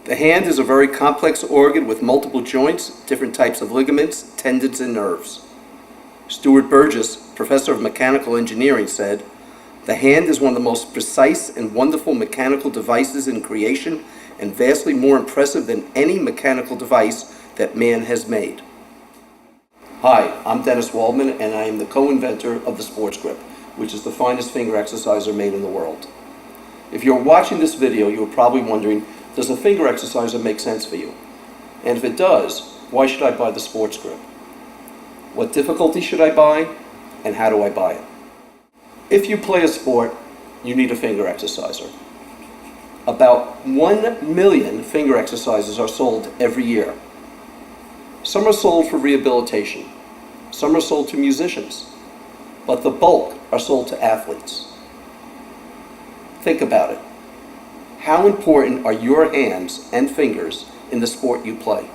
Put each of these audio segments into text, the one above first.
The hand is a very complex organ with multiple joints, different types of ligaments, tendons, and nerves. Stuart Burgess, professor of mechanical engineering, said, "The hand is one of the most precise and wonderful mechanical devices in creation and vastly more impressive than any mechanical device that man has made." Hi, I'm Dennis Waldman, and I am the co-inventor of the Sportsgrip, which is the finest finger exerciser made in the world. If you're watching this video, you're probably wondering, does a finger exerciser make sense for you? And if it does, why should I buy the Sportsgrip? What difficulty should I buy, and how do I buy it? If you play a sport, you need a finger exerciser. About 1 million finger exercisers are sold every year. Some are sold for rehabilitation. Some are sold to musicians. But the bulk are sold to athletes. Think about it. How important are your hands and fingers in the sport you play?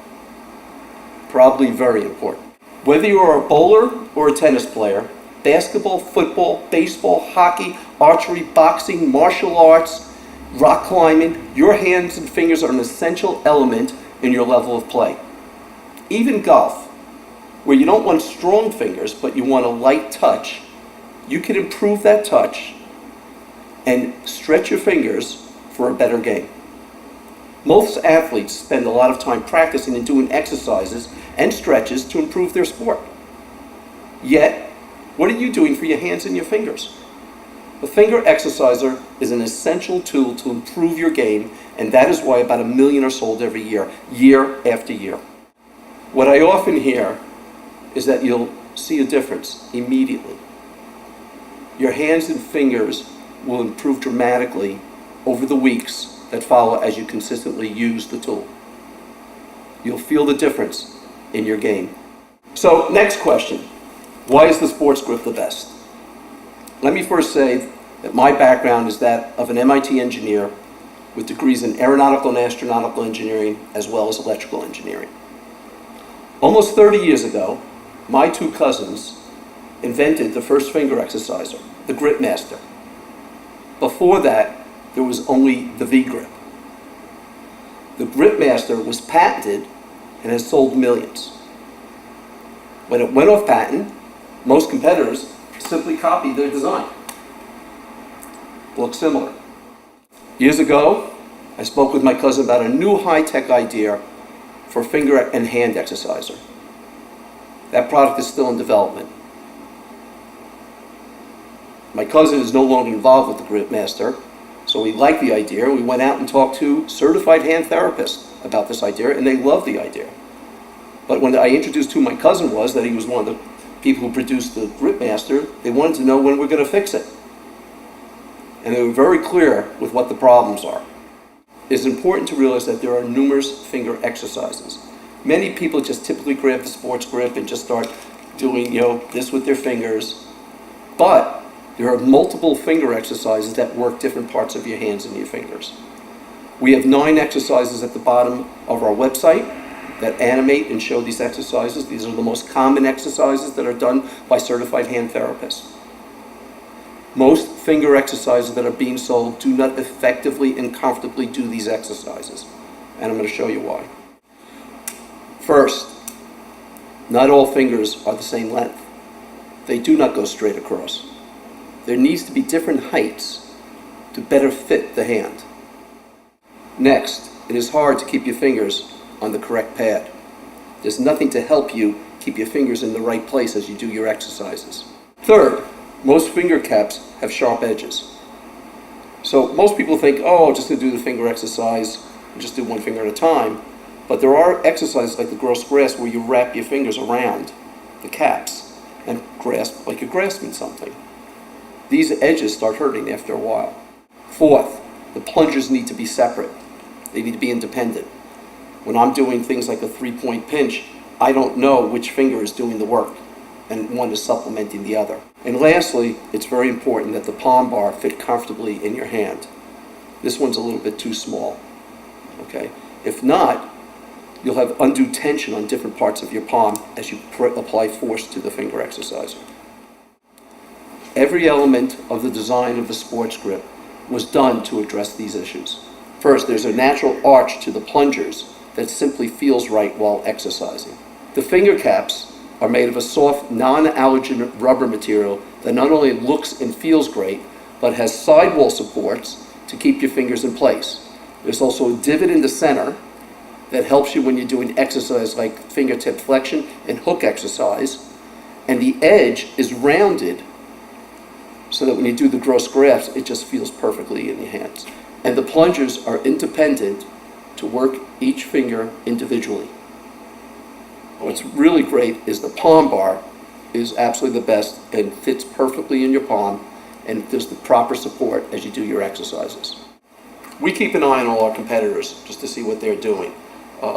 Probably very important. Whether you are a bowler or a tennis player, basketball, football, baseball, hockey, archery, boxing, martial arts, rock climbing, your hands and fingers are an essential element in your level of play. Even golf, where you don't want strong fingers, but you want a light touch, you can improve that touch and stretch your fingers for a better game. Most athletes spend a lot of time practicing and doing exercises and stretches to improve their sport. Yet, what are you doing for your hands and your fingers? The finger exerciser is an essential tool to improve your game, and that is why about 1 million are sold every year, year after year. What I often hear is that you'll see a difference immediately. Your hands and fingers will improve dramatically over the weeks that follow as you consistently use the tool. You'll feel the difference in your game. So, next question. Why is the Sportsgrip the best? Let me first say that my background is that of an MIT engineer with degrees in aeronautical and astronautical engineering as well as electrical engineering. Almost 30 years ago, my two cousins invented the first finger exerciser, the Grip Master. Before that, there was only the V-Grip. The Grip Master was patented and has sold millions. When it went off patent, most competitors simply copied their design. Looks similar. Years ago, I spoke with my cousin about a new high-tech idea for finger and hand exerciser. That product is still in development. My cousin is no longer involved with the Grip Master, so we liked the idea. We went out and talked to certified hand therapists about this idea, and they loved the idea. But when I introduced who my cousin was, that he was one of the people who produced the Grip Master, they wanted to know when we're going to fix it. And they were very clear with what the problems are. It's important to realize that there are numerous finger exercises. Many people just typically grab the Sportsgrip and just start doing, this with their fingers. But there are multiple finger exercises that work different parts of your hands and your fingers. We have 9 exercises at the bottom of our website that animate and show these exercises. These are the most common exercises that are done by certified hand therapists. Most finger exercises that are being sold do not effectively and comfortably do these exercises, and I'm going to show you why. First, not all fingers are the same length. They do not go straight across. There needs to be different heights to better fit the hand. Next, it is hard to keep your fingers on the correct pad. There's nothing to help you keep your fingers in the right place as you do your exercises. Third, most finger caps have sharp edges. So most people think, just to do the finger exercise, and just do one finger at a time. But there are exercises like the gross grasp where you wrap your fingers around the caps and grasp like you're grasping something. These edges start hurting after a while. Fourth, the plungers need to be separate. They need to be independent. When I'm doing things like a 3-point pinch, I don't know which finger is doing the work, and one is supplementing the other. And lastly, it's very important that the palm bar fit comfortably in your hand. This one's a little bit too small. Okay? If not, you'll have undue tension on different parts of your palm as you apply force to the finger exerciser. Every element of the design of the Sportsgrip was done to address these issues. First, there's a natural arch to the plungers that simply feels right while exercising. The finger caps are made of a soft, non-allergen rubber material that not only looks and feels great, but has sidewall supports to keep your fingers in place. There's also a divot in the center that helps you when you're doing exercise like fingertip flexion and hook exercise. And the edge is rounded so that when you do the gross grafts, it just feels perfectly in your hands. And the plungers are independent to work each finger individually. What's really great is the palm bar is absolutely the best and fits perfectly in your palm, and there's the proper support as you do your exercises. We keep an eye on all our competitors just to see what they're doing.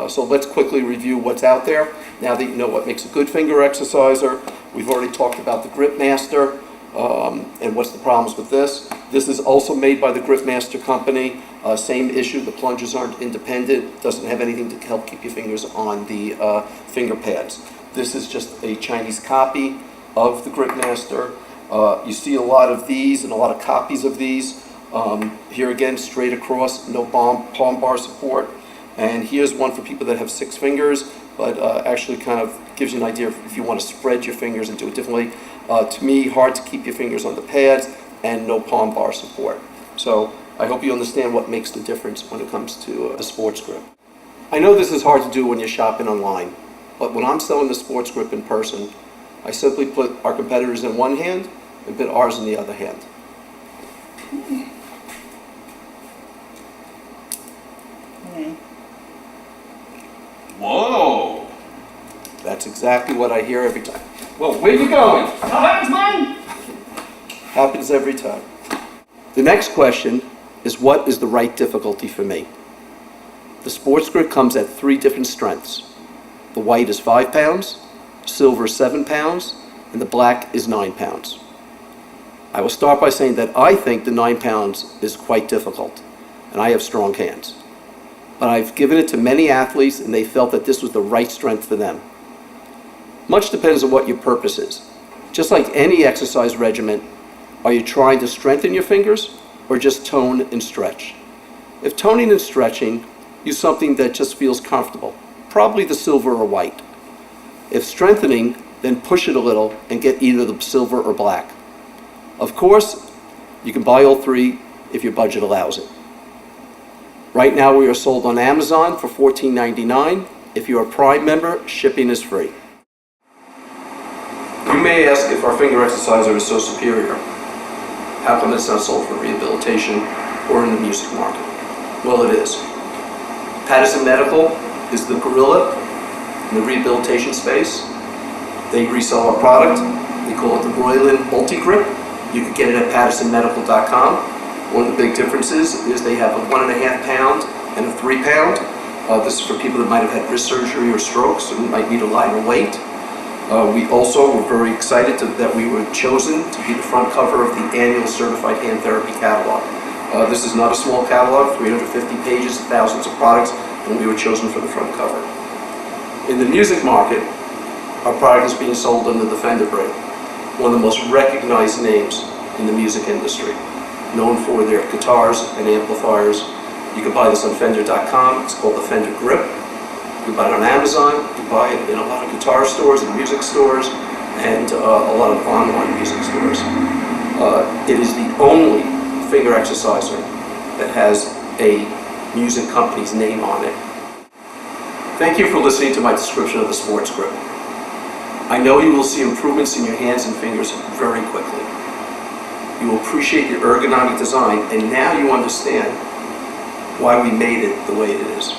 So let's quickly review what's out there. Now that you know what makes a good finger exerciser, we've already talked about the Grip Master and what's the problems with this. This is also made by the Grip Master company. Same issue, the plungers aren't independent, doesn't have anything to help keep your fingers on the finger pads. This is just a Chinese copy of the Grip Master. You see a lot of these and a lot of copies of these. Here again, straight across, no palm bar support. And here's one for people that have 6 fingers, but actually kind of gives you an idea if you want to spread your fingers and do it differently. To me, hard to keep your fingers on the pads and no palm bar support. So I hope you understand what makes the difference when it comes to a sports grip. I know this is hard to do when you're shopping online, but when I'm selling the sports grip in person, I simply put our competitors in one hand and put ours in the other hand. Whoa! That's exactly what I hear every time. Well, where you going? Oh, that was mine! Happens every time. The next question is, what is the right difficulty for me? The sports grip comes at 3 different strengths. The white is 5 pounds, silver is 7 pounds, and the black is 9 pounds. I will start by saying that I think the 9 pounds is quite difficult, and I have strong hands. But I've given it to many athletes and they felt that this was the right strength for them. Much depends on what your purpose is. Just like any exercise regimen, are you trying to strengthen your fingers or just tone and stretch? If toning and stretching, use something that just feels comfortable, probably the silver or white. If strengthening, then push it a little and get either the silver or black. Of course, you can buy all 3 if your budget allows it. Right now we are sold on Amazon for $14.99. If you're a Prime member, shipping is free. You may ask if our finger exerciser is so superior. How come it's not sold for rehabilitation or in the music market? Well, it is. Patterson Medical is the gorilla in the rehabilitation space. They resell our product. They call it the Royland Multi-Grip. You can get it at pattersonmedical.com. One of the big differences is they have a 1.5 pound and a 3 pound. This is for people that might have had wrist surgery or strokes and might need a lighter weight. We also were very excited that we were chosen to be the front cover of the annual Certified Hand Therapy catalog. This is not a small catalog, 350 pages, thousands of products, and we were chosen for the front cover. In the music market, our product is being sold under the Fender brand, one of the most recognized names in the music industry, known for their guitars and amplifiers. You can buy this on Fender.com. It's called the Fender Grip. You can buy it on Amazon. You can buy it in a lot of guitar stores and music stores and a lot of online music stores. It is the only finger exerciser that has a music company's name on it. Thank you for listening to my description of the Sports Grip. I know you will see improvements in your hands and fingers very quickly. You will appreciate the ergonomic design, and now you understand why we made it the way it is.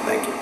Thank you.